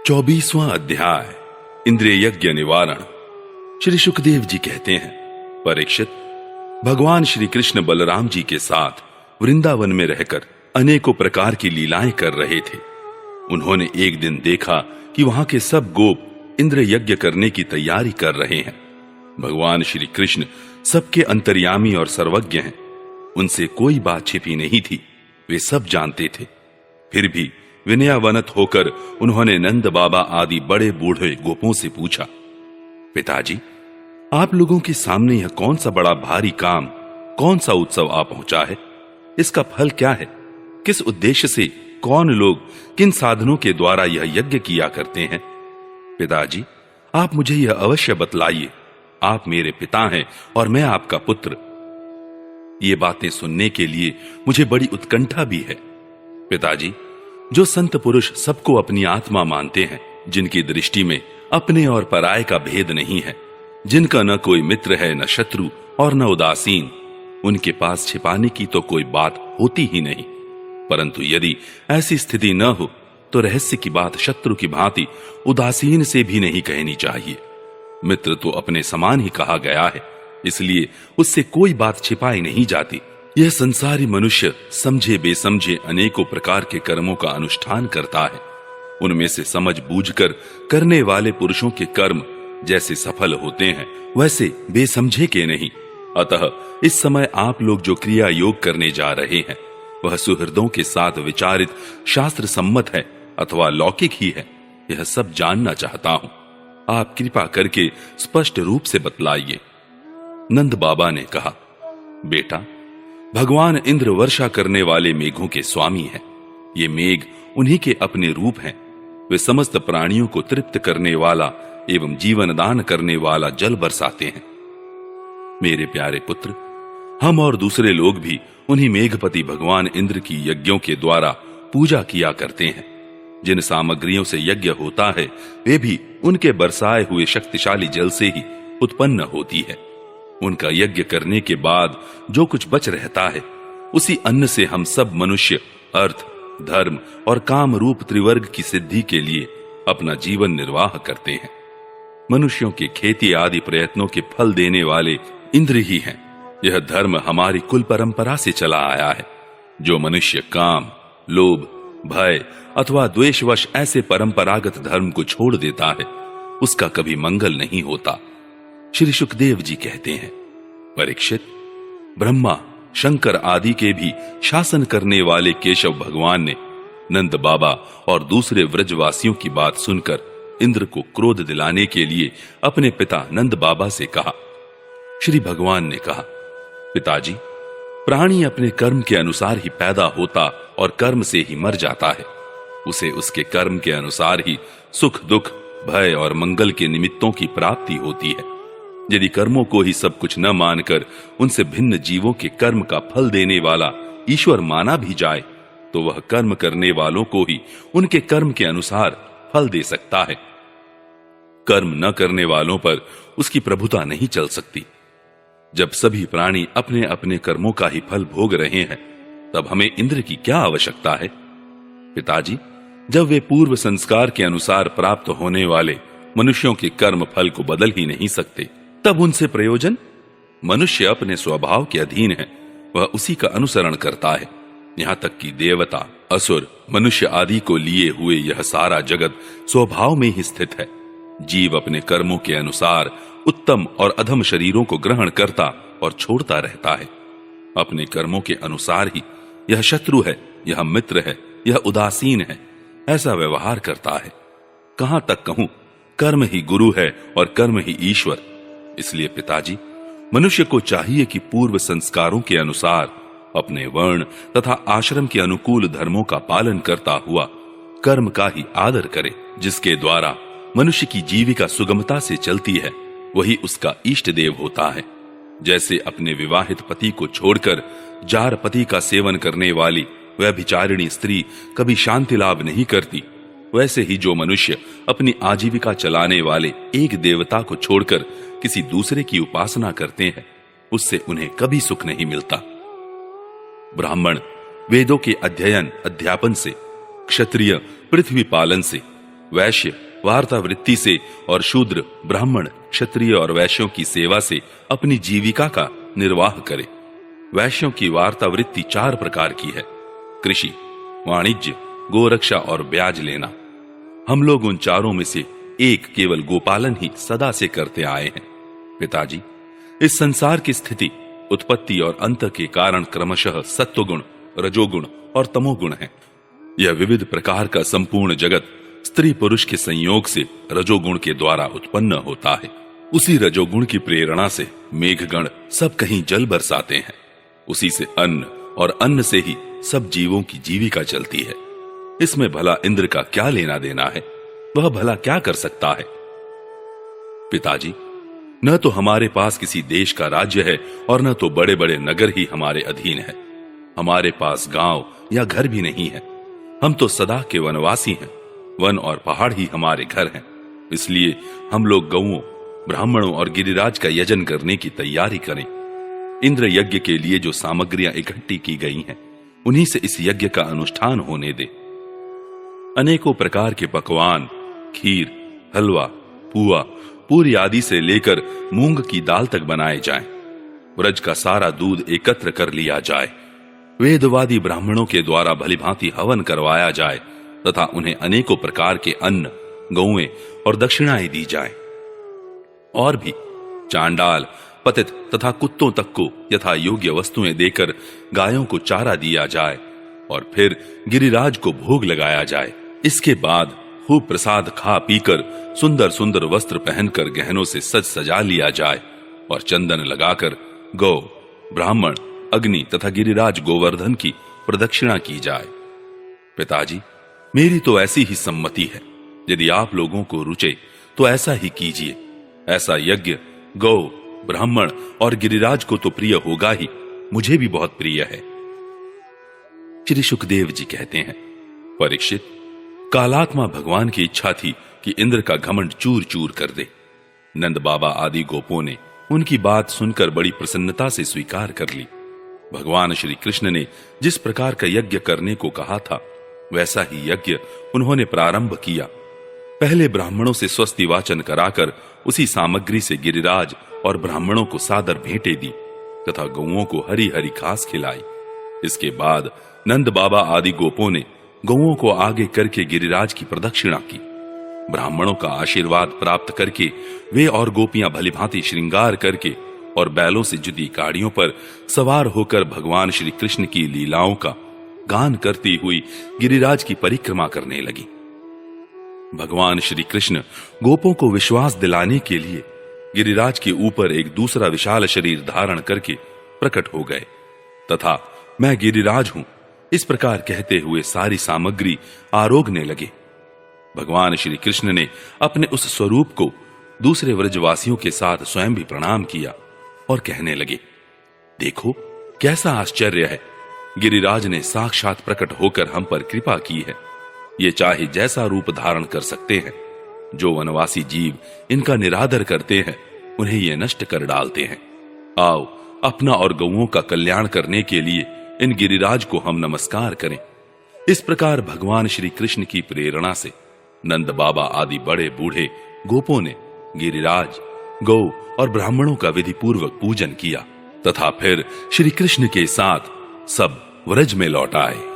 24वां अध्याय इंद्रिय यज्ञ निवारण। श्री सुखदेव जी कहते हैं, परीक्षित, भगवान श्री कृष्ण बलराम जी के साथ वृंदावन में रहकर अनेकों प्रकार की लीलाएं कर रहे थे। उन्होंने एक दिन देखा कि वहां के सब गोप इंद्र यज्ञ करने की तैयारी कर रहे हैं। भगवान श्री कृष्ण सबके अंतर्यामी और सर्वज्ञ हैं। उनसे कोई बात छिपी नहीं थी, वे सब जानते थे। फिर भी विनयावनत होकर उन्होंने नंद बाबा आदि बड़े बूढ़े गोपों से पूछा, पिताजी, आप लोगों के सामने यह कौन सा बड़ा भारी काम, कौन सा उत्सव आ पहुंचा है? इसका फल क्या है? किस उद्देश्य से कौन लोग किन साधनों के द्वारा यह यज्ञ किया करते हैं? पिताजी, आप मुझे यह अवश्य बतलाइए। आप मेरे पिता हैं और मैं आपका पुत्र। ये बातें सुनने के लिए मुझे बड़ी उत्कंठा भी है। पिताजी, जो संत पुरुष सबको अपनी आत्मा मानते हैं, जिनकी दृष्टि में अपने और पराये का भेद नहीं है, जिनका न कोई मित्र है, न शत्रु और न उदासीन, उनके पास छिपाने की तो कोई बात होती ही नहीं। परंतु यदि ऐसी स्थिति न हो तो रहस्य की बात शत्रु की भांति उदासीन से भी नहीं कहनी चाहिए। मित्र तो अपने समान ही कहा गया है, इसलिए उससे कोई बात छिपाई नहीं जाती। यह संसारी मनुष्य समझे बेसमझे अनेकों प्रकार के कर्मों का अनुष्ठान करता है। उनमें से समझ बूझकर करने वाले पुरुषों के कर्म जैसे सफल होते हैं, वैसे बेसमझे के नहीं। अतः इस समय आप लोग जो क्रिया योग करने जा रहे हैं, वह सुहृदों के साथ विचारित शास्त्र सम्मत है अथवा लौकिक ही है, यह सब जानना चाहता हूं। आप कृपा करके स्पष्ट रूप से बतलाइए। नंद बाबा ने कहा, बेटा, भगवान इंद्र वर्षा करने वाले मेघों के स्वामी हैं। ये मेघ उन्हीं के अपने रूप हैं। वे समस्त प्राणियों को तृप्त करने वाला एवं जीवन दान करने वाला जल बरसाते हैं। मेरे प्यारे पुत्र, हम और दूसरे लोग भी उन्हीं मेघपति भगवान इंद्र की यज्ञों के द्वारा पूजा किया करते हैं। जिन सामग्रियों से यज्ञ होता है, वे भी उनके बरसाए हुए शक्तिशाली जल से ही उत्पन्न होती है। उनका यज्ञ करने के बाद जो कुछ बच रहता है, उसी अन्न से हम सब मनुष्य अर्थ, धर्म और काम रूप त्रिवर्ग की सिद्धि के लिए अपना जीवन निर्वाह करते हैं। मनुष्यों के खेती आदि प्रयत्नों के फल देने वाले इंद्र ही हैं। यह धर्म हमारी कुल परंपरा से चला आया है। जो मनुष्य काम, लोभ, भय अथवा द्वेषवश ऐसे परंपरागत धर्म को छोड़ देता है, उसका कभी मंगल नहीं होता। श्री सुखदेव जी कहते हैं, परीक्षित, ब्रह्मा, शंकर आदि के भी शासन करने वाले केशव भगवान ने नंद बाबा और दूसरे व्रजवासियों की बात सुनकर इंद्र को क्रोध दिलाने के लिए अपने पिता नंद बाबा से कहा। श्री भगवान ने कहा, पिताजी, प्राणी अपने कर्म के अनुसार ही पैदा होता और कर्म से ही मर जाता है। उसे उसके कर्म के अनुसार ही सुख दुख, भय और मंगल के निमित्तों की प्राप्ति होती है। यदि कर्मों को ही सब कुछ न मानकर उनसे भिन्न जीवों के कर्म का फल देने वाला ईश्वर माना भी जाए, तो वह कर्म करने वालों को ही उनके कर्म के अनुसार फल दे सकता है। कर्म न करने वालों पर उसकी प्रभुता नहीं चल सकती। जब सभी प्राणी अपने अपने कर्मों का ही फल भोग रहे हैं, तब हमें इंद्र की क्या आवश्यकता है? पिताजी, जब वे पूर्व संस्कार के अनुसार प्राप्त होने वाले मनुष्यों के कर्म फल को बदल ही नहीं सकते, तब उनसे प्रयोजन? मनुष्य अपने स्वभाव के अधीन है, वह उसी का अनुसरण करता है। यहां तक कि देवता, असुर, मनुष्य आदि को लिए हुए यह सारा जगत स्वभाव में ही स्थित है। जीव अपने कर्मों के अनुसार उत्तम और अधम शरीरों को ग्रहण करता और छोड़ता रहता है। अपने कर्मों के अनुसार ही यह शत्रु है, यह मित्र है, यह उदासीन है, ऐसा व्यवहार करता है। कहां तक कहूं, कर्म ही गुरु है और कर्म ही ईश्वर। इसलिए पिताजी, मनुष्य को चाहिए कि पूर्व संस्कारों के अनुसार अपने वर्ण तथा आश्रम के अनुकूल धर्मों का पालन करता हुआ कर्म का ही आदर करे। जिसके द्वारा मनुष्य की जीविका सुगमता से चलती है, वही उसका इष्ट देव होता है। जैसे अपने विवाहित पति को छोड़कर जार पति का सेवन करने वाली व्यभिचारिणी स्त्री कभी शांति लाभ नहीं करती, वैसे ही जो मनुष्य अपनी आजीविका चलाने वाले एक देवता को छोड़कर किसी दूसरे की उपासना करते हैं, उससे उन्हें कभी सुख नहीं मिलता। ब्राह्मण वेदों के अध्ययन अध्यापन से, क्षत्रिय पृथ्वी पालन से, वैश्य वार्तावृत्ति से और शूद्र ब्राह्मण क्षत्रिय और वैश्यों की सेवा से अपनी जीविका का निर्वाह करे। वैश्यों की वार्तावृत्ति 4 प्रकार की है: कृषि, वाणिज्य, गोरक्षा और ब्याज लेना। हम लोग उन चारों में से एक केवल गोपालन ही सदा से करते आए हैं। पिताजी, इस संसार की स्थिति, उत्पत्ति और अंत के कारण क्रमशः सत्वगुण, रजोगुण और तमोगुण है। यह विविध प्रकार का संपूर्ण जगत स्त्री पुरुष के संयोग से रजोगुण के द्वारा उत्पन्न होता है। उसी रजोगुण की प्रेरणा से मेघगण सब कहीं जल बरसाते हैं। उसी से अन्न और अन्न से ही सब जीवों की जीविका चलती है। इसमें भला इंद्र का क्या लेना देना है? वह भला क्या कर सकता है? पिताजी, न तो हमारे पास किसी देश का राज्य है और न तो बड़े बड़े नगर ही हमारे अधीन है। हमारे पास गांव या घर भी नहीं है। हम तो सदा के वनवासी हैं। वन और पहाड़ ही हमारे घर हैं। इसलिए हम लोग गौओं, ब्राह्मणों और गिरिराज का यजन करने की तैयारी करें। इंद्र यज्ञ के लिए जो सामग्रियां इकट्ठी की गई हैं, उन्हीं से इस यज्ञ का अनुष्ठान होने दे। अनेकों प्रकार के पकवान, खीर, हलवा, पुआ, पूरी आदि से लेकर मूंग की दाल तक बनाए जाएं। व्रज का सारा दूध एकत्र कर लिया जाए। वेदवादी ब्राह्मणों के द्वारा भलीभांति हवन करवाया जाए तथा उन्हें अनेकों प्रकार के अन्न, गौएं और दक्षिणाएं दी जाए। और भी चांडाल, पतित तथा कुत्तों तक को यथा योग्य वस्तुएं देकर गायों को चारा दिया जाए और फिर गिरिराज को भोग लगाया जाए। इसके बाद खूब प्रसाद खा पीकर सुंदर सुंदर वस्त्र पहनकर गहनों से सज सजा लिया जाए और चंदन लगाकर गौ, ब्राह्मण, अग्नि तथा गिरिराज गोवर्धन की प्रदक्षिणा की जाए। पिताजी, मेरी तो ऐसी ही सम्मति है। यदि आप लोगों को रुचे तो ऐसा ही कीजिए। ऐसा यज्ञ गौ, ब्राह्मण और गिरिराज को तो प्रिय होगा ही, मुझे भी बहुत प्रिय है। श्री सुखदेव जी कहते हैं, परीक्षित, कालात्मा भगवान की इच्छा थी कि इंद्र का घमंड चूर चूर कर दे। नंद बाबा आदि गोपों ने उनकी बात सुनकर बड़ी प्रसन्नता से स्वीकार कर ली। भगवान श्री कृष्ण ने जिस प्रकार का यज्ञ करने को कहा था, वैसा ही यज्ञ उन्होंने प्रारंभ किया। पहले ब्राह्मणों से स्वस्ति वाचन कराकर उसी सामग्री से गिरिराज और ब्राह्मणों को सादर भेंटें दी तथा गौओं को हरी हरी घास खिलाई। इसके बाद नंद बाबा आदि गोपों ने गौओं को आगे करके गिरिराज की प्रदक्षिणा की। ब्राह्मणों का आशीर्वाद प्राप्त करके वे और गोपियां भलीभांति श्रृंगार करके और बैलों से जुदी गाड़ियों पर सवार होकर भगवान श्री कृष्ण की लीलाओं का गान करती हुई गिरिराज की परिक्रमा करने लगी। भगवान श्री कृष्ण गोपों को विश्वास दिलाने के लिए गिरिराज के ऊपर एक दूसरा विशाल शरीर धारण करके प्रकट हो गए तथा मैं गिरिराज हूं, इस प्रकार कहते हुए सारी सामग्री आरोगने लगे। भगवान श्री कृष्ण ने अपने उस स्वरूप को दूसरे व्रजवासियों के साथ स्वयं भी प्रणाम किया और कहने लगे, देखो कैसा आश्चर्य है। गिरिराज ने साक्षात प्रकट होकर हम पर कृपा की है। ये चाहे जैसा रूप धारण कर सकते हैं। जो वनवासी जीव इनका निरादर करते हैं, उन्हें ये नष्ट कर डालते हैं। आओ, अपना और गौओं का कल्याण करने के लिए इन गिरिराज को हम नमस्कार करें। इस प्रकार भगवान श्री कृष्ण की प्रेरणा से नंद बाबा आदि बड़े बूढ़े गोपों ने गिरिराज, गौ और ब्राह्मणों का विधि पूर्वक पूजन किया तथा फिर श्री कृष्ण के साथ सब व्रज में लौट आए।